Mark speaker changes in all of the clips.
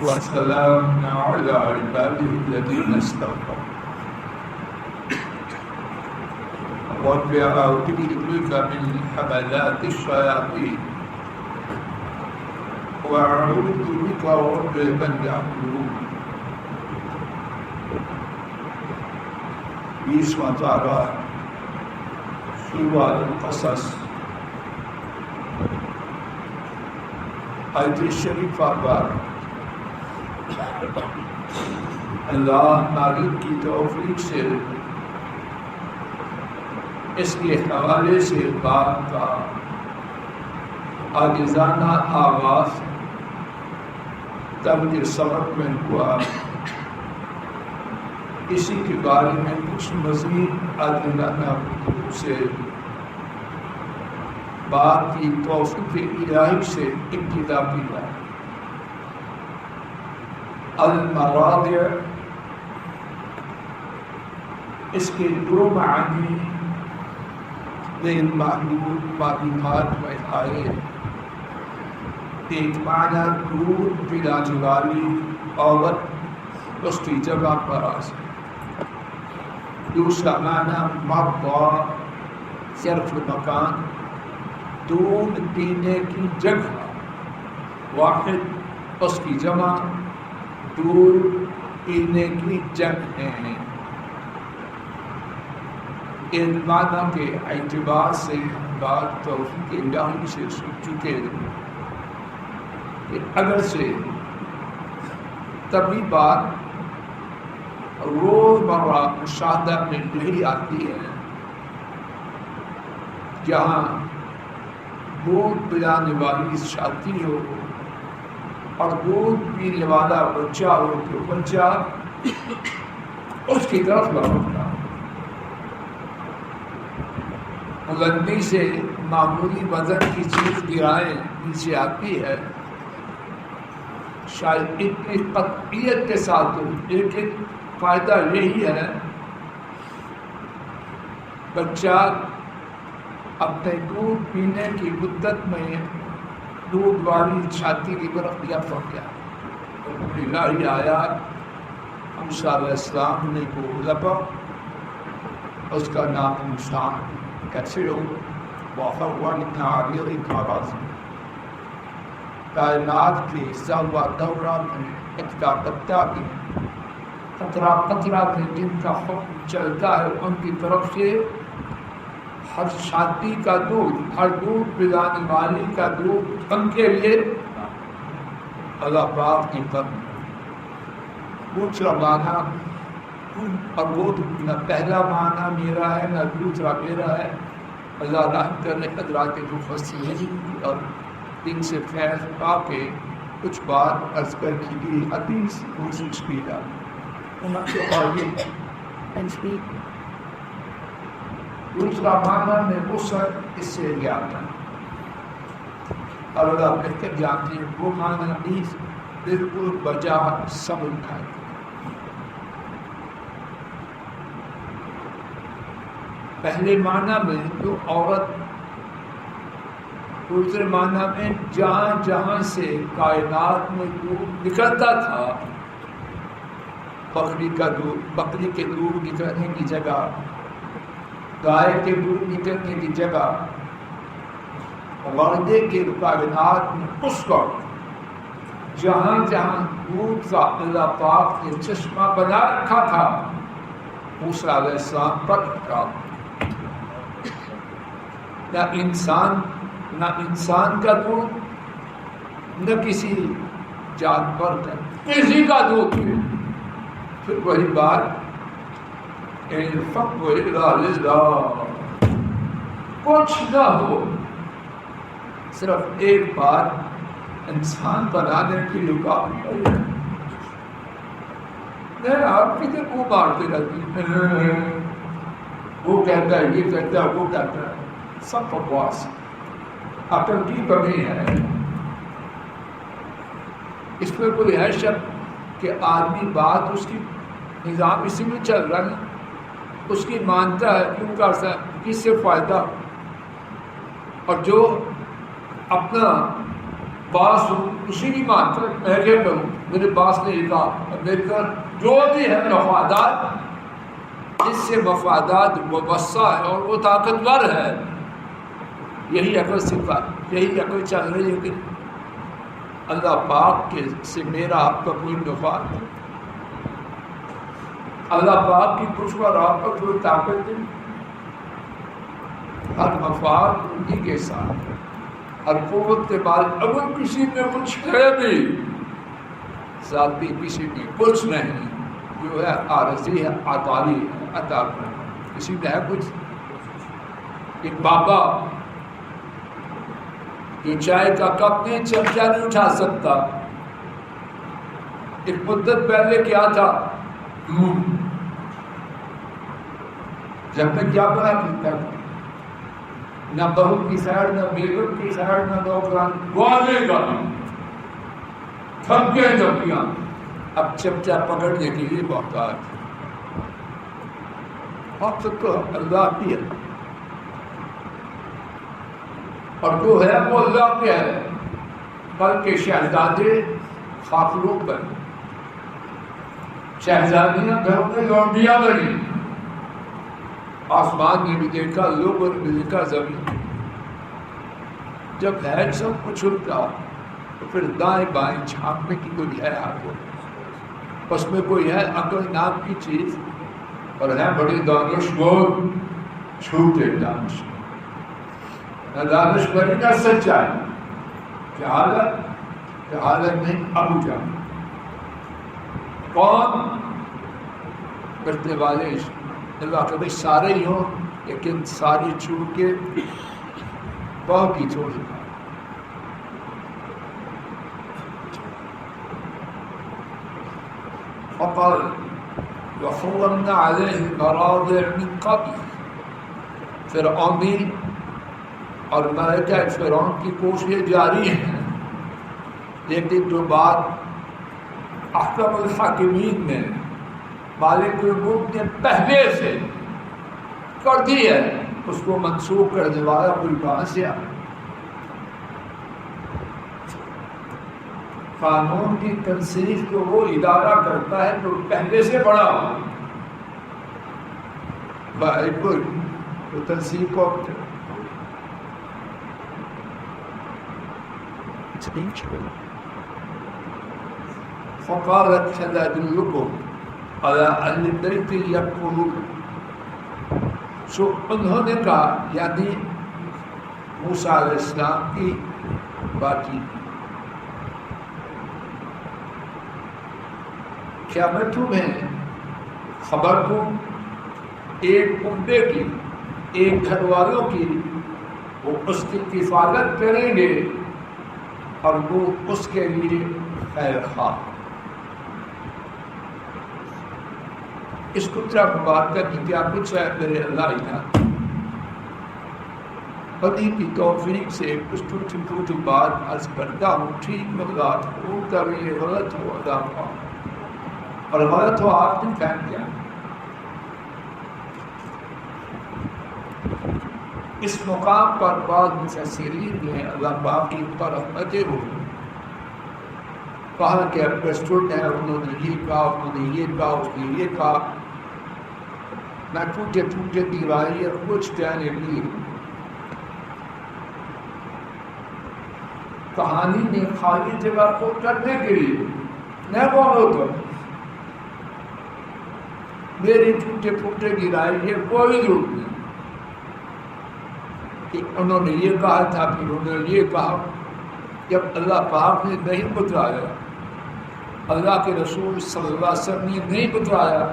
Speaker 1: وسلام على عباده الذين اصطفى رب أعوذ بك من حملات الشياطين وأعوذ بك رب أن يحضرون. 20واں پارہ سورہ القصص آیت شریفہ پر اللہ مالک کی توفیق سے اس کے حوالے سے بات کا عاجزانہ آغاز تب سبق میں ہوا. اسی کے بارے میں کچھ مزید عاجزانہ سے بات کی توفیق الہی سے ابتدا کی جائے. المراضع اس کے دو معنی معلومات میں آئے. ایک معنی دودھ پلانے والی عورت اس کی جگہ پر آ سکتی. دوسرا معنی مرضع صرف مکان دودھ پینے کی جگہ. واحد اس کی جمع دودھ پینے کی جگہیں. ان معنی کے اعتبار سے بات توفیق الہی سے سن چکے کہ اگر سے تبھی بات روزمرہ مشاہدہ میں نہیں آتی ہے جہاں دودھ پلانے والی شادی ہو اور دودھ پینے والا بچہ ہو تو بچہ اس کی طرف لوٹتا. بلندی سے معمولی وزن کی چیز گرائیں نیچے آتی ہے شاید اتنی قطعیت کے ساتھ ہو، لیکن فائدہ یہی ہے بچہ اپنے دودھ پینے کی مدت میں دودھ والی چھاتی کی طرف لپٹ گیا. الہی آیات موسیٰ علیہ السلام نے کو لپٹ اس کا نام نشان کیسے ہو وَفَوَّ لِتَعَبِيرِ كَرَازِ کائنات کے سوا دوران میں اقتا قطع بھی قطرہ قطرہ کے جن کا حکم چلتا ہے ان کی طرف سے ہر شادی کا دودھ ہر دودھ پلانے والی کا دودھ ان کے لیے اللہ پاک کی طرف. دوسرا معنی اور وہ نہ پہلا معنی میرا ہے نہ دوسرا میرا ہے. اللہ رحم کرنے حضرات مفسرین اور ان سے فیض پا کے کچھ بات عرض کر کی گئی حدیث کوشش کی جائے. دوسرا معنی میں وسعت اس سے جاتا ہے اور اللہ بہتر جانتے ہیں وہ معنی بھی بالکل بجا سمجھ کھائے. پہلے معنی میں جو عورت، دوسرے معنی میں جہاں جہاں سے کائنات میں دودھ نکلتا تھا، بکری کا دودھ، بکری کے دودھ نکلنے کی جگہ، گائے کے دودھ نکلنے کی جگہ، وردے کے کائنات میں اس وقت جہاں جہاں دودھ کا اللہ پاک نے چشمہ بنا رکھا تھا موسیٰ علیہ السلام پر کا نہ انسان کا دودھ نہ کسی جانور کا، کسی کا دودھ. پھر وہی بات الفقر الا للہ، کچھ نہ ہو صرف ایک بات انسان بنانے کی رکاوٹ ہے. آپ کدھر کو مارتے رہتے ہیں، وہ کہتا ہے یہ کہتا ہے وہ کہتا ہے، سب بکواس، عقل کی کمی ہے. اس میں کوئی ہے شک کہ آدمی بات اس کی نظام اسی میں چل رہا ہے، اس کی مانتا ہے کیوں کرتا ہے، کس سے فائدہ. اور جو اپنا باس ہوں اسی نہیں مانتا میں کیا کروں، میرے باس نے یہ کہا، میرے گھر جو بھی ہے مفادات، اس سے مفادات وسع ہے اور وہ طاقتور ہے. یہی عقل یہی عقل چل رہی ہے کہ اللہ پاک کے سے میرا آپ کا کوئی مفاد ہے، اللہ پاک کی کچھ پر آپ کا کوئی طاقت نہیں. ہر مفاد انہی کے ساتھ ہے، ہر قوت کے بعد اگر کسی میں کچھ ہے بھی ذاتی، کسی میں کچھ نہیں، جو ہے عارضی ہے، عطاری ہے، عطا کرنا. کسی میں ہے کچھ، ایک بابا جو چائے کا کپ نہیں چمچہ نہیں اٹھا سکتا، ایک مدت پہلے کیا تھا، جب تک کیا بنا پیتا تھا، نہ بہو کی سائڈ، نہ بیگم کی سائڈ، نہ نوکران، واضح کا تھمکیں دھمکیاں. اب چمچہ پکڑنے کے لیے محتاج. آپ سب تو اللہ کی ہے، اور جو ہے وہ اللہ کے ہے. کل کے شہزادے خاکلوک بنے، شہزادیاں گھروں میں لونڈیاں بنی. آسمان نے بھی دیکھا، لوگوں نے بھی دیکھا، زمین. جب ہے سب کچھ اٹھا تو پھر دائیں بائیں جھانکنے کی کوئی ہے آپ کو، اس میں کوئی ہے عقل نام کی چیز، اور ہے بڑی دانش گور چھوٹے دانش، نہ دانش بری نہ سچائی. جہالت نہیں ابو جان. کون کرنے والے اللہ کے بھائی سارے ہی ہوں، لیکن ساری چھوٹ کے بہت کی تھوڑی. فقال وحرمنا عليه المراضع من قبل. فرعونی اور ملکہ فرعون کی کوششیں جاری ہیں، لیکن جو بات احکم الحاکمین نے، مالک الملک نے پہلے سے کر دی ہے، اس کو منسوخ کرنے والا کوئی کہاں سے آ؟ قانون کی تنصیف کو وہ ادارہ کرتا ہے جو پہلے سے بڑا ہو. بالکل تو تنصیف کو فقالت هل أدلكم على أهل البيت يقولون. سو انہوں نے کہا، یعنی موسیٰ علیہ السلام کی بات کی، کیا میں تمہیں خبر دوں ایک عمدے کی، ایک گھر والوں کی، وہ اس کی کفالت کریں گے اور وہ اس کے لیے خیر خواہ. اس کترا مبارکہ کی کیا کچھ ہے میرے اللہ علیہ پتی کی توفیق سے کچھ ٹوٹی بات عرض کرتا ہوں. ٹھیک مغلات ہو کبھی غلط ہو ادا ہو، اور غلط ہو آپ نے پھینک دیا. اس مقام پر بعض مفسرین نے اللہ پاک کی پر رحمتیں ہو کہا کہ اب اسٹوڈنٹ ہے، انہوں نے یہ کہا، انہوں نے یہ کہا، اس نے یہ کہا. میں ٹوٹے دیواری اور کچھ کہنے لی. کہانی نے خالی جگہ کو کرنے کے لیے نہ بولو تو میری ٹوٹے گرائی ہے، کوئی ضرورت نہیں کہ انہوں نے یہ کہا تھا، پھر انہوں نے یہ کہا. جب اللہ پاک نے نہیں بتلایا، اللہ کے رسول صلی اللہ علیہ وسلم نے نہیں بتلایا،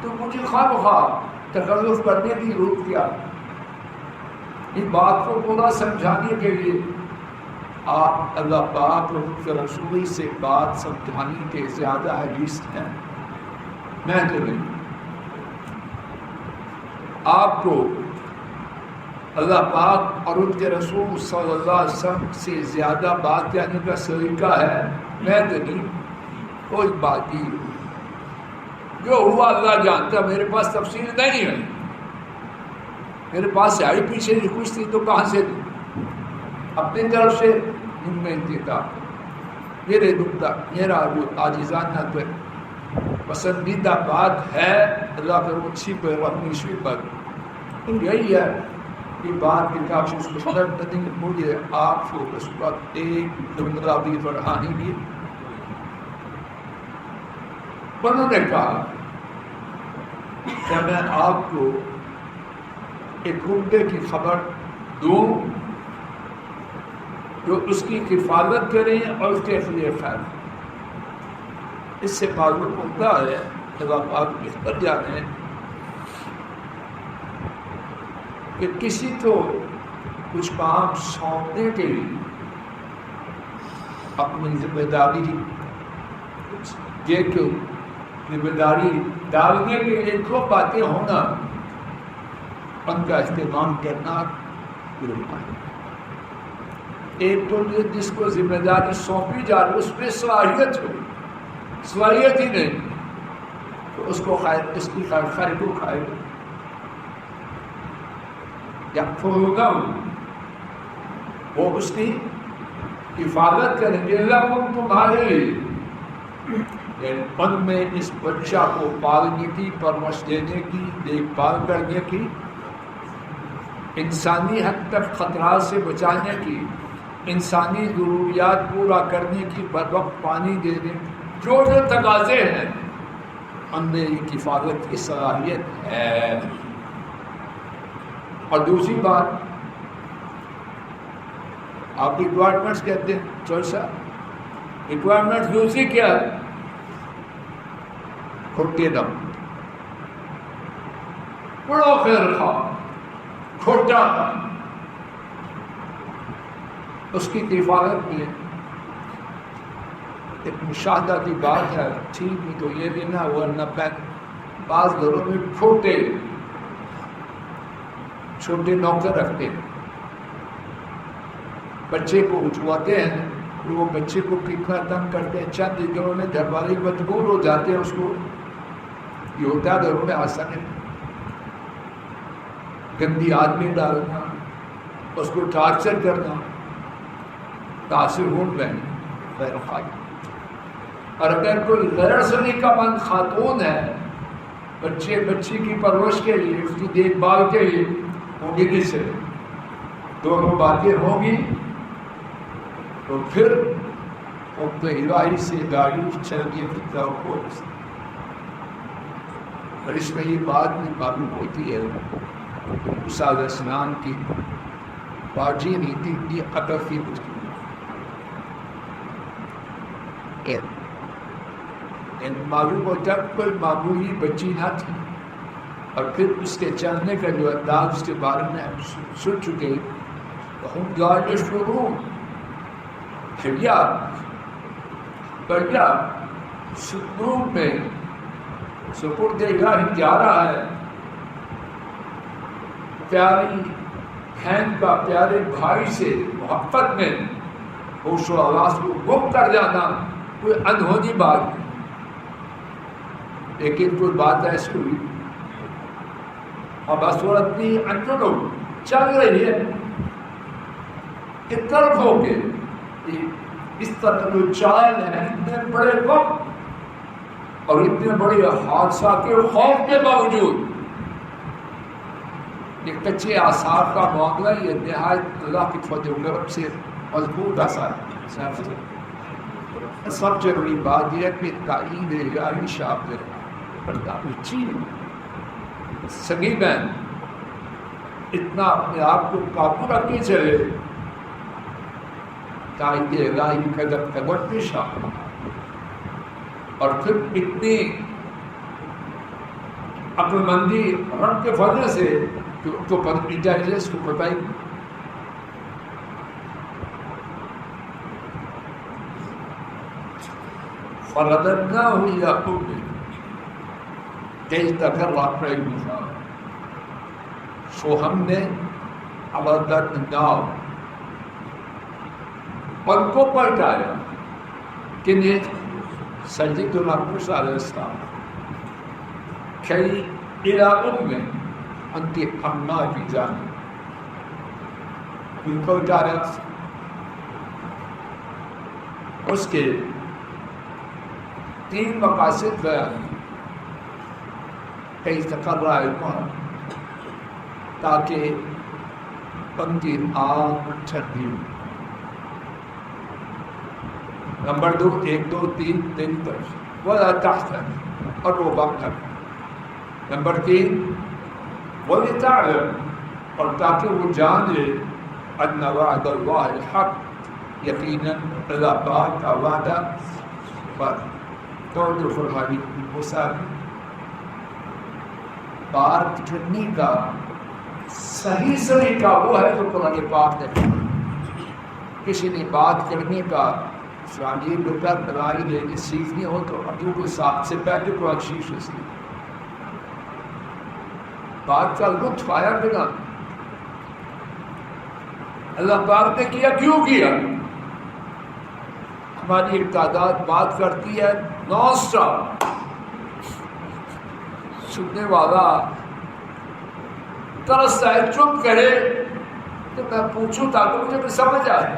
Speaker 1: تو مجھے خواہ تکلف کرنے کی ضرورت کیا؟ اس بات کو پورا سمجھانے کے لیے آپ اللہ پاک کے رسول سے بات سمجھانے کے زیادہ حدیث ہیں. میں تو نہیں. آپ کو اللہ پاک اور ان کے رسول صلی اللہ علیہ وسلم سے زیادہ بات کہنے کا سلیقہ ہے. میں تو نہیں. کوئی بات نہیں، جو ہوا اللہ جانتا. میرے پاس تفصیل نہیں ہے، میرے پاس آئی پیچھے کچھ تھی تو کہاں سے اپنی طرف سے ان میں انتخاب میرے دکھتا میرا جو عاجزانہ تو پسندیدہ بات ہے اللہ کے اچھی پر رحمیشوی پر ان یہی ہے کہ بات کی کافی اس کو خبر نہیں مجھے آپ کو اس وقت ایک جملہ بھی فرحانی بھی انہوں نے کہا کہ میں آپ کو ایک روپے کی خبر دوں جو اس کی حفاظت کریں اور اس کے لیے خیر اس سے معلوم ہوتا ہے جب آپ بہتر جانے کہ کسی کو کچھ کام سونپنے کے لیے اپنی ذمہ داری یہ کہ ذمہ داری ڈالنے کے لیے دو باتیں ہونا ان کا استعمال کرنا ضروری ہے ایک تو جس کو ذمہ داری سونپی جا رہی اس پہ صلاحیت ہو صلاحیت ہی نہیں تو اس کو خیر اس کی خیر کو کھائے یا ہوگا وہ اس کی حفاظت کریں گے اللہ کو تمہارے لیے ان میں اس بچہ کو پالنے کی پرورش دینے کی دیکھ بھال کرنے کی انسانی حد تک خطرات سے بچانے کی انسانی ضروریات پورا کرنے کی بر وقت پانی دینے جو تقاضے ہیں ان میں ایک حفاظت کی صلاحیت ہے اور دوسری بات آپ ریکوائرمنٹس کہتے ہیں چوئی صاحب ریکوائرمنٹس دوسری کیا ہے کھٹے دم بڑا خیر خواہ کھوٹا اس کی حفاظت میں ایک مشاہدہ کی بات ہے ٹھیک نہیں تو یہ بھی نہ ہوا نہ بعض گھروں میں چھوٹے نوکر رکھتے ہیں بچے کو اٹھواتے ہیں وہ بچے کو کتنا تنگ کرتے ہیں چند دنوں میں گھر والے مجبور ہو جاتے ہیں اس کو یہ ہوتا ہے گھروں میں آسان ہے گندی آدمی ڈالنا اس کو ٹارچر کرنا تاثر ہون میں غیر خواہی اور اگر کوئی غیر سلیقہ مند خاتون ہے بچی کی پرورش کے لیے اس کی دیکھ بھال کے لیے ہوگی کس سے دونوں باتیں ہوں گی تو پھر وقت الہی سے گاڑی چلنے کی طرف ہو اور اس میں یہ بات بھی معلوم ہوتی ہے استاد اسنان کی باجی نیتی کی قطر کی معلوم ہوتا کوئی معمولی بچی نہ تھی اور پھر اس کے چلنے کا جو انداز اس کے بارے میں ہم سن چکے ہم گائے شروع کھڑیا بڑھیا سکون میں سپرد الہی جا رہا ہے پیاری بہن کا پیارے بھائی سے محبت میں ہوش و حواس کو گم کر جانا کوئی انہونی بات نہیں لیکن کوئی بات ہے اس کو بھی اب صورت بھی انجنوں چل رہی ہے ایک طرف ہو کے اس طرح جو چال ہے اتنے بڑے وقت اور اتنے بڑے حادثہ کے خوف کے باوجود ایک کچے آثار کا معاملہ یہ نہایت اللہ کی فضل و کرم سے مضبوط آثار سب ضروری بات یہ ہے کہ تعین الہی شاپ میں سگی بہن اتنا اپنے آپ کو قابو رکھ کے چلے تعین الہی قدر تبر پیش آ اور پھر اتنی عقل مندی رب کے فضل سے کہ ان کو انٹیلیجنس کو بتائی فرددناه إلى أمه كي تفرح عينها سو ہم نے فرددناه ان کو پلٹایا کنہیں سیدنا موسیٰ علیہ السلام كي إلى أمه أنت أمنا في جانب ان کو اشارہ اس کے 3 مقاصد بیان کئی تقرر علم تاکہ ان کی آگ ٹھنڈی ہو. نمبر 2 1 2 3 دن تک ولا تحزن اور وہ بخر. نمبر 3 وَلِتَعْلَمْ اور تاکہ وہ جان لے ان وعد اللہ الحق یقیناً اللہ پاک کا وعدہ پر توجہ فرمائی. وہ ساری بات کرنے کا صحیح طریقہ وہ ہے جو قرآن پاک نے کسی نے بات کرنے کا اسلامی لغہ بنائی لینے سیکھنی ہو تو ابھی کو ساتھ سے پہلے قرآن شریف سے سیکھ. بات کا لطف آیا بنا اللہ پاک نے کیا کیوں کیا. ہماری ایک تعداد بات کرتی ہے نان سٹاپ، سننے والا ترستا ہے چپ کرے تو میں پوچھوں تاکہ مجھے بھی سمجھ آئے.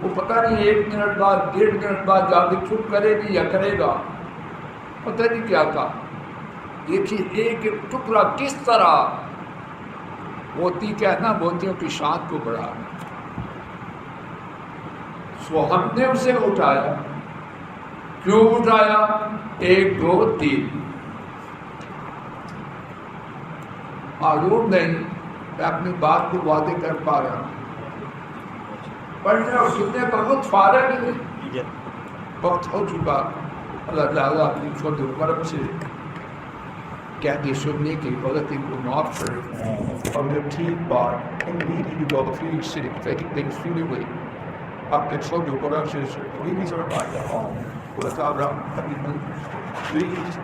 Speaker 1: وہ پتہ نہیں 1 منٹ بعد 1.5 منٹ بعد جا کے چپ کرے گی یا کرے گا، پتہ نہیں کیا تھا. دیکھیے ایک ایک ٹکڑا کس طرح موتی کہنا موتیوں کی شان کو بڑھا. سو ہم نے اسے اٹھایا. کیوں اٹھایا؟ 1 2 3 معلوم نہیں میں اپنی بات کو واضح کر پا رہا ہوں. پڑھنے اور سننے پر خود فارغ نہیں وقت ہو چکا. اللہ تعالیٰ اپنی فضل و کرم سے کہتے سننے کی غلطی کو معاف کرے اور جب ٹھیک بات انگریزی کو فیل سے تھنگس فیل ہوئی اپنے فضل و کرم سے پلیز اور اللہ تعالیٰ پلیز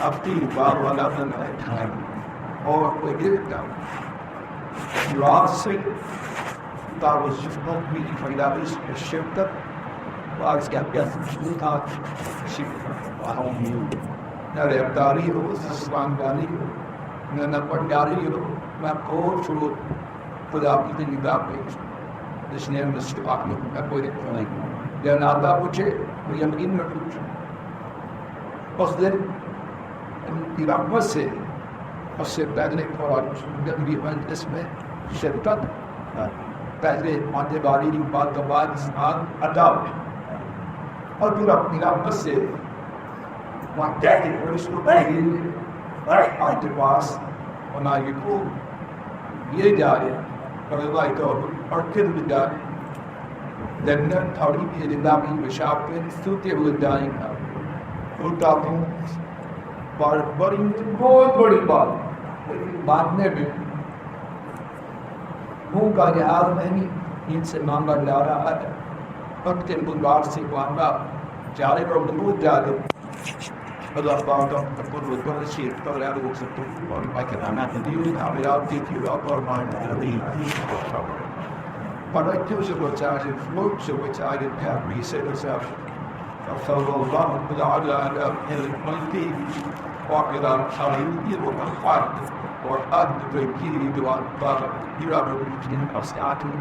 Speaker 1: اپنی بار والا ٹائم اور کوئی گرتا رات سے that was just not really for that was a shift up. Well, I was got she thought she I don't know. Now they have Dari, this is one Dari, and then that one Dari, my coach would put out anything about me. This name is Stockman. I put it like they're not that much it, but you're in the future. Because then the opposite of said badly for that we went this way. Said that پہلے ماندے باری کی بات کا بعد انسان ادب اور پھر اپنی رحمت سے وہاں کہتے ہیں اس کو پہلے آج پاس ہونا یہ کو یہ جائے اور اللہ کا اور پھر بھی جائے دنیا تھوڑی بھی زندگی بشاپ پہ سوتے ہوئے جائیں گا. اٹھا ہوں بہت بڑی بات بعد میں بھی منہ کا لحاظ نہیں ان سے مانگا جا رہا ہے. وقت کے بنگار سے مانگا جارے پر دور جارے اللہ پاک کا قرب و برشی پر یاد ہو سکتے اور میں کہنا میں دیو کامیاب کی تھی اور mine but I choose it which I did floats of which I didn't have reset herself. I felt all wrong with all that and it might be walking out how you will fight or other way you do on but you're out of starting